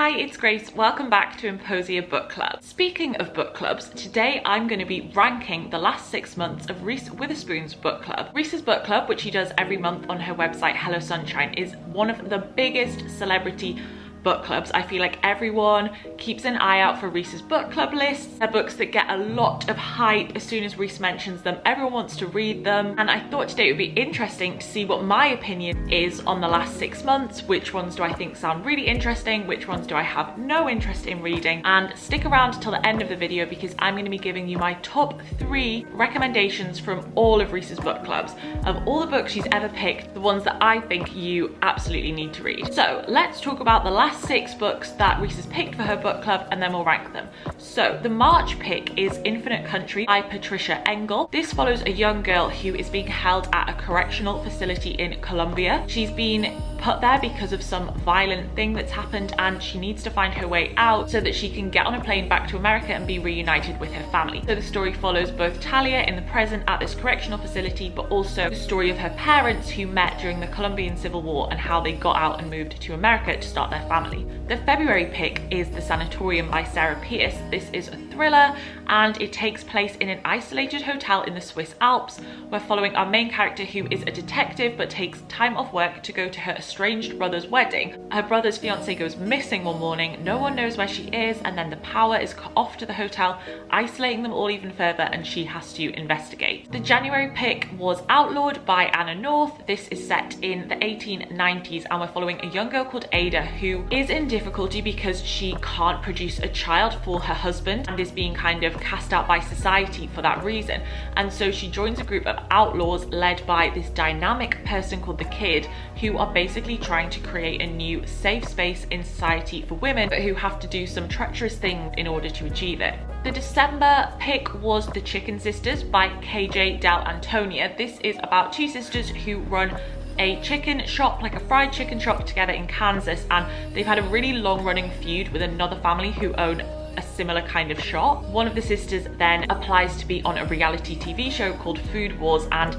Hi, it's Grace. Welcome back to Emposia Book Club. Speaking of book clubs, today I'm going to be ranking the last 6 months of Reese Witherspoon's book club. Reese's book club, which she does every month on her website Hello Sunshine, is one of the biggest celebrity book clubs. I feel like everyone keeps an eye out for Reese's book club lists. They're books that get a lot of hype as soon as Reese mentions them. Everyone wants to read them, and I thought today it would be interesting to see what my opinion is on the last 6 months. Which ones do I think sound really interesting? Which ones do I have no interest in reading? And stick around till the end of the video because I'm going to be giving you my top 3 recommendations from all of Reese's book clubs. Of all the books she's ever picked, the ones that I think you absolutely need to read. So let's talk about the last 6 books that Reese has picked for her book club, and then we'll rank them. So the March pick is Infinite Country by Patricia Engel. This follows a young girl who is being held at a correctional facility in Colombia. She's been put there because of some violent thing that's happened, and she needs to find her way out so that she can get on a plane back to America and be reunited with her family. So the story follows both Talia in the present at this correctional facility, but also the story of her parents who met during the Colombian Civil War and how they got out and moved to America to start their family. The February pick is The Sanatorium by Sarah Pierce. This is a thriller and it takes place in an isolated hotel in the Swiss Alps. We're following our main character who is a detective but takes time off work to go to her estranged brother's wedding. Her brother's fiance goes missing one morning, no one knows where she is, and then the power is cut off to the hotel, isolating them all even further, and she has to investigate. The January pick was Outlawed by Anna North. This is set in the 1890s and we're following a young girl called Ada who is in difficulty because she can't produce a child for her husband and is being kind of cast out by society for that reason. And so she joins a group of outlaws led by this dynamic person called the Kid, who are basically trying to create a new safe space in society for women, but who have to do some treacherous things in order to achieve it. The December pick was The Chicken Sisters by KJ Del Antonia. This is about 2 sisters who run a chicken shop, like a fried chicken shop, together in Kansas, and they've had a really long running feud with another family who own a similar kind of shop. One of the sisters then applies to be on a reality TV show called Food Wars, and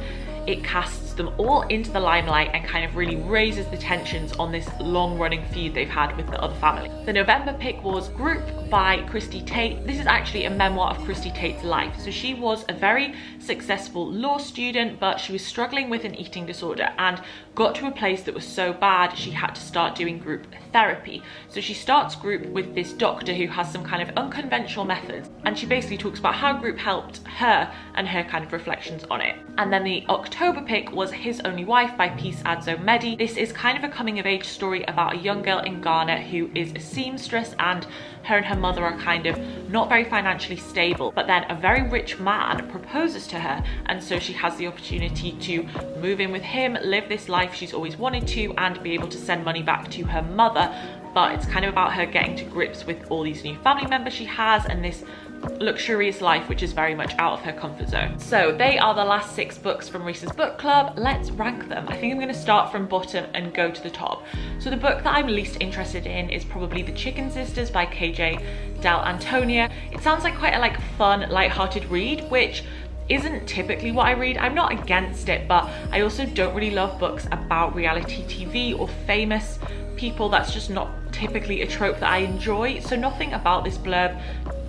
it casts them all into the limelight and kind of really raises the tensions on this long-running feud they've had with the other family. The November pick was Group by Christy Tate. This is actually a memoir of Christy Tate's life. So she was a very successful law student, but she was struggling with an eating disorder and got to a place that was so bad she had to start doing group therapy. So she starts group with this doctor who has some kind of unconventional methods, and she basically talks about how group helped her and her kind of reflections on it. And then the October pick was His Only Wife by Peace Adzo Mehdi. This is kind of a coming of age story about a young girl in Ghana who is a seamstress, and her and her mother are kind of not very financially stable, but then a very rich man proposes to her, and so she has the opportunity to move in with him, live this life she's always wanted to, and be able to send money back to her mother. But it's kind of about her getting to grips with all these new family members she has and this luxurious life which is very much out of her comfort zone. So they are the last 6 books from Reese's book club. Let's rank them. I think I'm going to start from bottom and go to the top. So the book that I'm least interested in is probably The Chicken Sisters by KJ Del Antonia. It sounds like quite a fun, light-hearted read, which isn't typically what I read. I'm not against it, but I also don't really love books about reality TV or famous people. That's just not typically a trope that I enjoy. So nothing about this blurb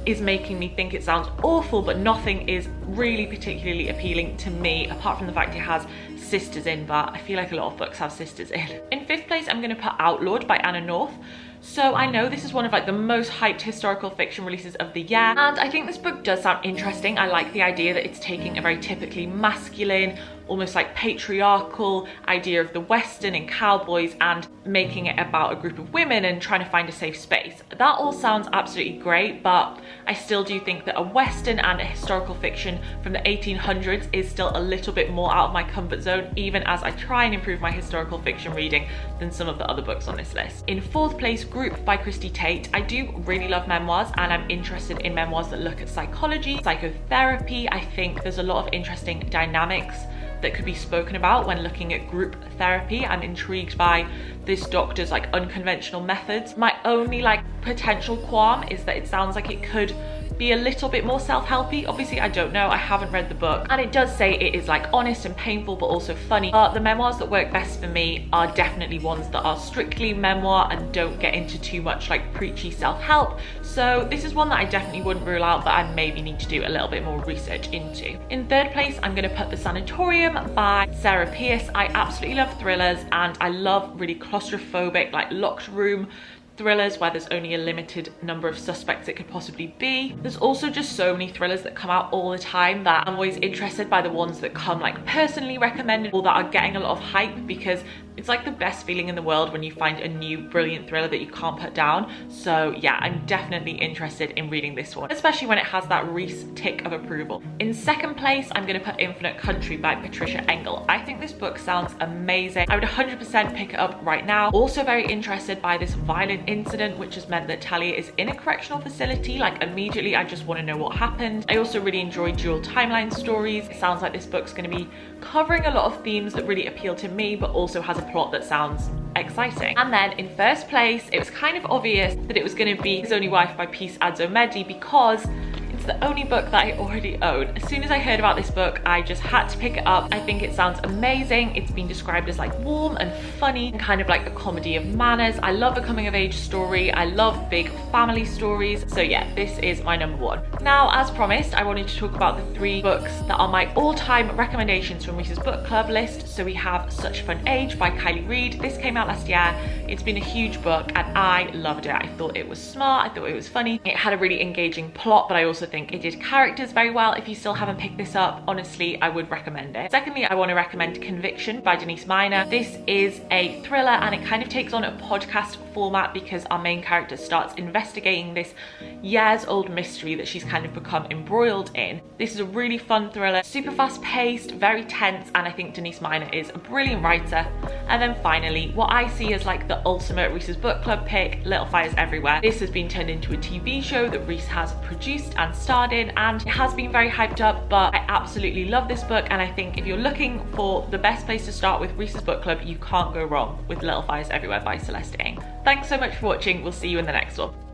is making me think it sounds awful, but nothing is really particularly appealing to me, apart from the fact it has sisters in, but I feel like a lot of books have sisters in. In 5th place, I'm going to put Outlawed by Anna North. So I know this is one of the most hyped historical fiction releases of the year, and I think this book does sound interesting. I like the idea that it's taking a very typically masculine, almost patriarchal idea of the Western and cowboys and making it about a group of women and trying to find a safe space. That all sounds absolutely great, but I still do think that a Western and a historical fiction from the 1800s is still a little bit more out of my comfort zone, even as I try and improve my historical fiction reading than some of the other books on this list. In 4th place, Group by Christy Tate. I do really love memoirs, and I'm interested in memoirs that look at psychology, psychotherapy. I think there's a lot of interesting dynamics that could be spoken about when looking at group therapy. I'm intrigued by this doctor's unconventional methods. My only potential qualm is that it sounds like it could be a little bit more self-helpy. Obviously, I don't know, I haven't read the book, and it does say it is like honest and painful but also funny, but the memoirs that work best for me are definitely ones that are strictly memoir and don't get into too much like preachy self-help. So this is one that I definitely wouldn't rule out, but I maybe need to do a little bit more research into. In third place, I'm going to put The Sanatorium by Sarah Pierce. I absolutely love thrillers, and I love really claustrophobic, like locked room thrillers where there's only a limited number of suspects it could possibly be. There's also just so many thrillers that come out all the time that I'm always interested by the ones that come like personally recommended or that are getting a lot of hype, because it's like the best feeling in the world when you find a new brilliant thriller that you can't put down. So yeah, I'm definitely interested in reading this one, especially when it has that Reese tick of approval. In second place, I'm going to put Infinite Country by Patricia Engel. I think this book sounds amazing. I would 100% pick it up right now. Also very interested by this violent incident, which has meant that Talia is in a correctional facility. Like immediately, I just want to know what happened. I also really enjoy dual timeline stories. It sounds like this book's going to be covering a lot of themes that really appeal to me, but also has a plot that sounds exciting. And then in first place, it was kind of obvious that it was going to be His Only Wife by Peace Adzomedi, because it's the only book that I already own. As soon as I heard about this book, I just had to pick it up. I think it sounds amazing. It's been described as like warm and funny and kind of like a comedy of manners. I love a coming of age story. I love big family stories. So yeah, this is my number one. Now, as promised, I wanted to talk about the 3 books that are my all-time recommendations from Reese's Book Club list. So we have Such Fun Age by Kylie Reid. This came out last year. It's been a huge book and I loved it. I thought it was smart. I thought it was funny. It had a really engaging plot, but I also think it did characters very well. If you still haven't picked this up, honestly, I would recommend it. Secondly, I want to recommend Conviction by Denise Miner. This is a thriller and it kind of takes on a podcast format because our main character starts investigating this years-old mystery that she's kind of become embroiled in. This is a really fun thriller, super fast-paced, very tense, and I think Denise Miner is a brilliant writer. And then finally, what I see as like the ultimate Reese's Book Club pick, Little Fires Everywhere. This has been turned into a TV show that Reese has produced and starred in, and it has been very hyped up, but I absolutely love this book, and I think if you're looking for the best place to start with Reese's Book Club, you can't go wrong with Little Fires Everywhere by Celeste Ng. Thanks so much for watching. We'll see you in the next one.